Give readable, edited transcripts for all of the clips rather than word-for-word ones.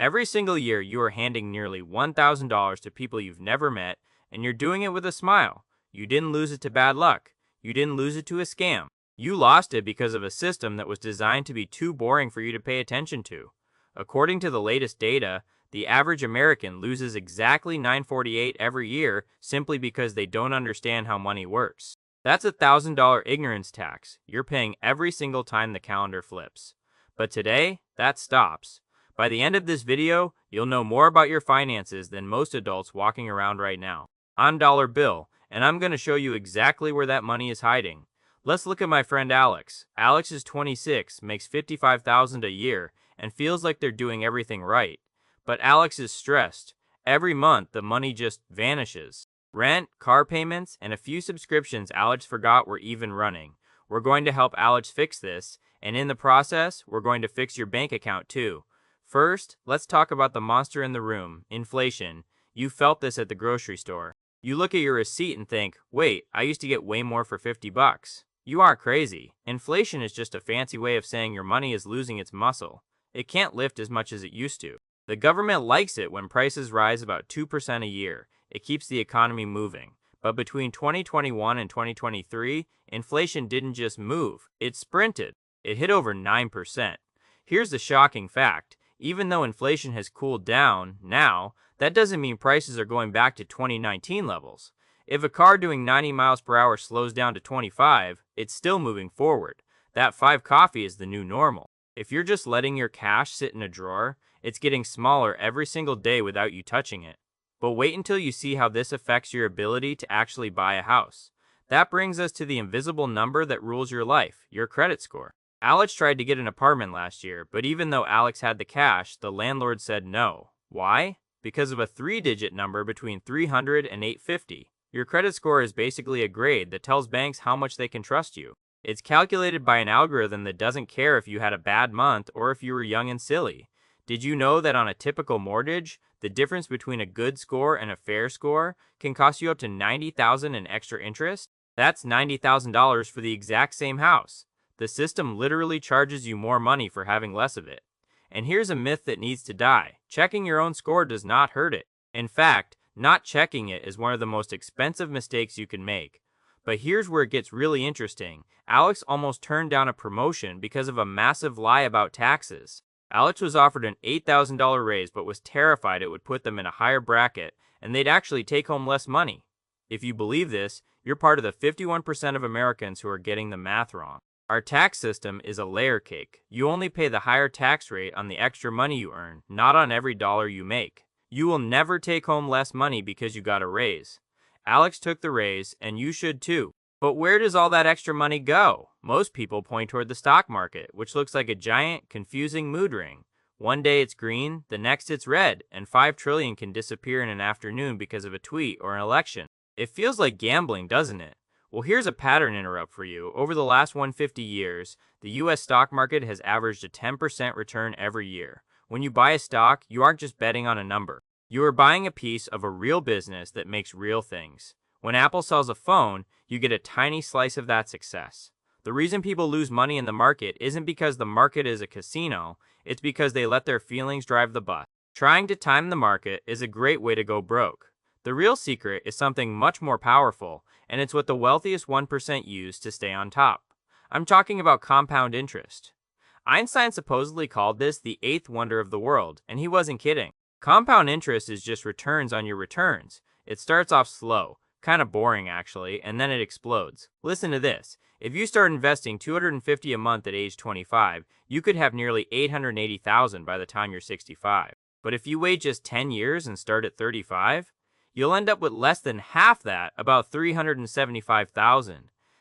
Every single year, you are handing nearly $1,000 to people you've never met, and you're doing it with a smile. You didn't lose it to bad luck. You didn't lose it to a scam. You lost it because of a system that was designed to be too boring for you to pay attention to. According to the latest data, the average American loses exactly $948 every year simply because they don't understand how money works. That's a $1,000 ignorance tax you're paying every single time the calendar flips. But today, that stops. By the end of this video, you'll know more about your finances than most adults walking around right now. I'm Dollar Bill, and I'm going to show you exactly where that money is hiding. Let's look at my friend Alex. Alex is 26, makes $55,000 a year, and feels like they're doing everything right. But Alex is stressed. Every month, the money just vanishes. Rent, car payments, and a few subscriptions Alex forgot were even running. We're going to help Alex fix this, and in the process, we're going to fix your bank account too. First, let's talk about the monster in the room, inflation. You felt this at the grocery store. You look at your receipt and think, wait, I used to get way more for $50. You aren't crazy. Inflation is just a fancy way of saying your money is losing its muscle. It can't lift as much as it used to. The government likes it when prices rise about 2% a year. It keeps the economy moving. But between 2021 and 2023, inflation didn't just move, it sprinted. It hit over 9%. Here's the shocking fact. Even though inflation has cooled down now, that doesn't mean prices are going back to 2019 levels. If a car doing 90 miles per hour slows down to 25, it's still moving forward. That 5 coffee is the new normal. If you're just letting your cash sit in a drawer, it's getting smaller every single day without you touching it. But wait until you see how this affects your ability to actually buy a house. That brings us to the invisible number that rules your life, your credit score. Alex tried to get an apartment last year, but even though Alex had the cash, the landlord said no. Why? Because of a 3-digit number between 300 and 850. Your credit score is basically a grade that tells banks how much they can trust you. It's calculated by an algorithm that doesn't care if you had a bad month or if you were young and silly. Did you know that on a typical mortgage, the difference between a good score and a fair score can cost you up to $90,000 in extra interest? That's $90,000 for the exact same house. The system literally charges you more money for having less of it. And here's a myth that needs to die. Checking your own score does not hurt it. In fact, not checking it is one of the most expensive mistakes you can make. But here's where it gets really interesting. Alex almost turned down a promotion because of a massive lie about taxes. Alex was offered an $8,000 raise but was terrified it would put them in a higher bracket and they'd actually take home less money. If you believe this, you're part of the 51% of Americans who are getting the math wrong. Our tax system is a layer cake. You only pay the higher tax rate on the extra money you earn, not on every dollar you make. You will never take home less money because you got a raise. Alex took the raise, and you should too. But where does all that extra money go? Most people point toward the stock market, which looks like a giant, confusing mood ring. One day it's green, the next it's red, and $5 trillion can disappear in an afternoon because of a tweet or an election. It feels like gambling, doesn't it? Well, here's a pattern interrupt for you. Over the last 150 years, the U.S. stock market has averaged a 10% return every year. When you buy a stock, you aren't just betting on a number. You are buying a piece of a real business that makes real things. When Apple sells a phone, you get a tiny slice of that success. The reason people lose money in the market isn't because the market is a casino, it's because they let their feelings drive the bus. Trying to time the market is a great way to go broke. The real secret is something much more powerful, and it's what the wealthiest 1% use to stay on top. I'm talking about compound interest. Einstein supposedly called this the 8th wonder of the world, and he wasn't kidding. Compound interest is just returns on your returns. It starts off slow, kind of boring actually, and then it explodes. Listen to this. If you start investing $250 a month at age 25, you could have nearly $880,000 by the time you're 65. But if you wait just 10 years and start at 35, you'll end up with less than half that, about $375,000.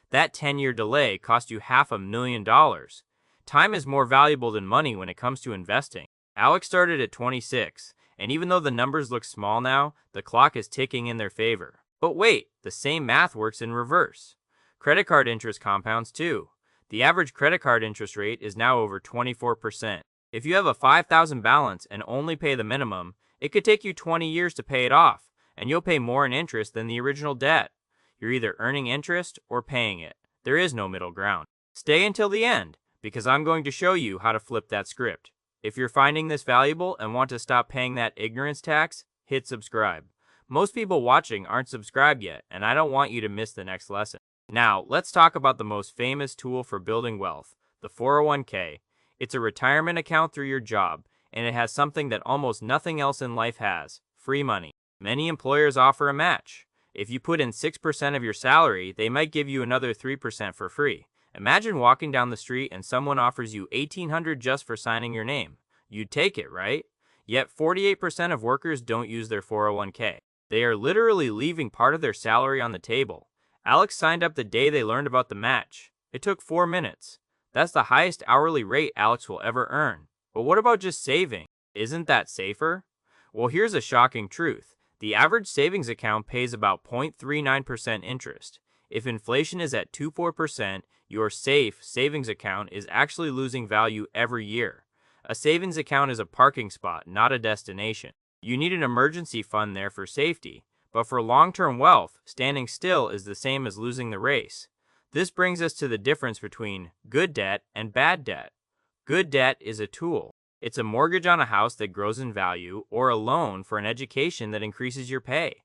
That 10-year delay cost you $500,000. Time is more valuable than money when it comes to investing. Alex started at 26, and even though the numbers look small now, the clock is ticking in their favor. But wait, the same math works in reverse. Credit card interest compounds too. The average credit card interest rate is now over 24%. If you have a $5,000 balance and only pay the minimum, it could take you 20 years to pay it off, and you'll pay more in interest than the original debt. You're either earning interest or paying it. There is no middle ground. Stay until the end, because I'm going to show you how to flip that script. If you're finding this valuable and want to stop paying that ignorance tax, hit subscribe. Most people watching aren't subscribed yet, and I don't want you to miss the next lesson. Now, let's talk about the most famous tool for building wealth, the 401k. It's a retirement account through your job, and it has something that almost nothing else in life has: free money. Many employers offer a match. If you put in 6% of your salary, they might give you another 3% for free. Imagine walking down the street and someone offers you $1,800 just for signing your name. You'd take it, right? Yet 48% of workers don't use their 401k. They are literally leaving part of their salary on the table. Alex signed up the day they learned about the match. It took 4 minutes. That's the highest hourly rate Alex will ever earn. But what about just saving? Isn't that safer? Well, here's a shocking truth. The average savings account pays about 0.39% interest. If inflation is at 2.4%, your safe savings account is actually losing value every year. A savings account is a parking spot, not a destination. You need an emergency fund there for safety, but for long-term wealth, standing still is the same as losing the race. This brings us to the difference between good debt and bad debt. Good debt is a tool. It's a mortgage on a house that grows in value, or a loan for an education that increases your pay.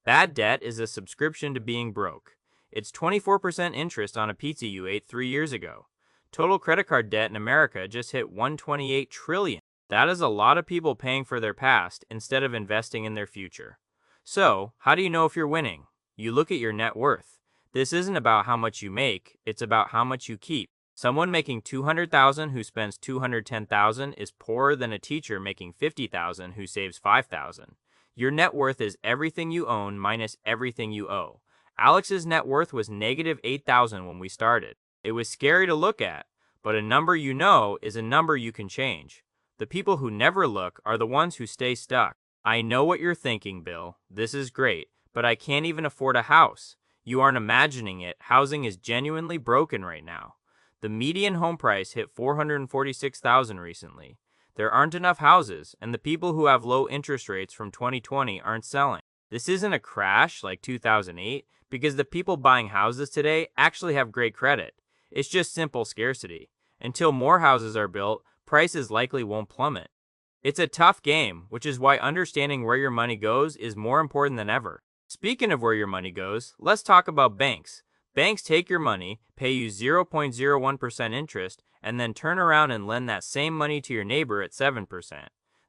Bad debt is a subscription to being broke. It's 24% interest on a pizza you ate 3 years ago. Total credit card debt in America just hit $128 trillion. That is a lot of people paying for their past instead of investing in their future. So, how do you know if you're winning? You look at your net worth. This isn't about how much you make, it's about how much you keep. Someone making $200,000 who spends $210,000 is poorer than a teacher making $50,000 who saves $5,000. Your net worth is everything you own minus everything you owe. Alex's net worth was negative $8,000 when we started. It was scary to look at, but a number you know is a number you can change. The people who never look are the ones who stay stuck. I know what you're thinking, Bill. This is great, but I can't even afford a house. You aren't imagining it. Housing is genuinely broken right now. The median home price hit $446,000 recently. There aren't enough houses, and the people who have low interest rates from 2020 aren't selling. This isn't a crash like 2008, because the people buying houses today actually have great credit. It's just simple scarcity. Until more houses are built, prices likely won't plummet. It's a tough game, which is why understanding where your money goes is more important than ever. Speaking of where your money goes, let's talk about banks. Banks take your money, pay you 0.01% interest, and then turn around and lend that same money to your neighbor at 7%.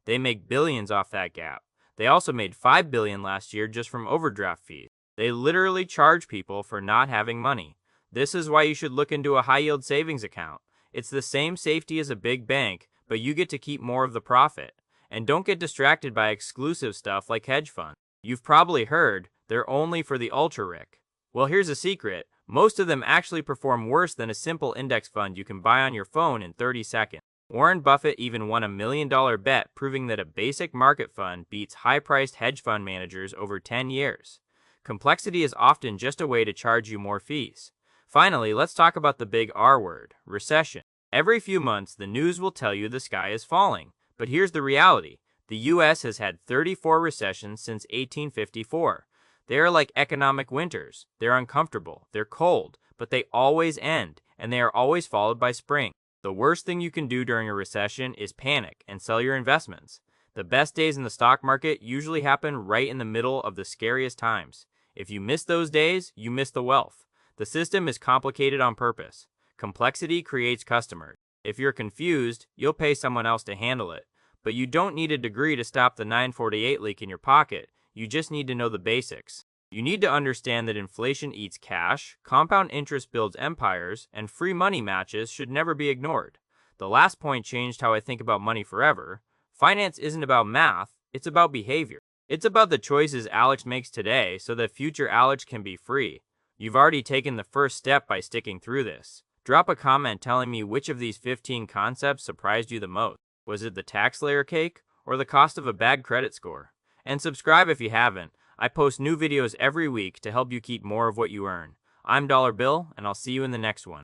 They make billions off that gap. They also made $5 billion last year just from overdraft fees. They literally charge people for not having money. This is why you should look into a high-yield savings account. It's the same safety as a big bank, but you get to keep more of the profit. And don't get distracted by exclusive stuff like hedge funds. You've probably heard they're only for the ultra-rich. Well, here's a secret. Most of them actually perform worse than a simple index fund you can buy on your phone in 30 seconds. Warren Buffett even won $1 million bet proving that a basic market fund beats high-priced hedge fund managers over 10 years. Complexity is often just a way to charge you more fees. Finally, let's talk about the big R word, recession. Every few months, the news will tell you the sky is falling. But here's the reality. The U.S. has had 34 recessions since 1854. They are like economic winters. They're uncomfortable, they're cold, but they always end, and they are always followed by spring. The worst thing you can do during a recession is panic and sell your investments. The best days in the stock market usually happen right in the middle of the scariest times. If you miss those days, you miss the wealth. The system is complicated on purpose. Complexity creates customers. If you're confused, you'll pay someone else to handle it. But you don't need a degree to stop the 948 leak in your pocket. You just need to know the basics. You need to understand that inflation eats cash, compound interest builds empires, and free money matches should never be ignored. The last point changed how I think about money forever. Finance isn't about math, it's about behavior. It's about the choices Alex makes today so that future Alex can be free. You've already taken the first step by sticking through this. Drop a comment telling me which of these 15 concepts surprised you the most. Was it the tax layer cake or the cost of a bad credit score? And subscribe if you haven't. I post new videos every week to help you keep more of what you earn. I'm Dollar Bill, and I'll see you in the next one.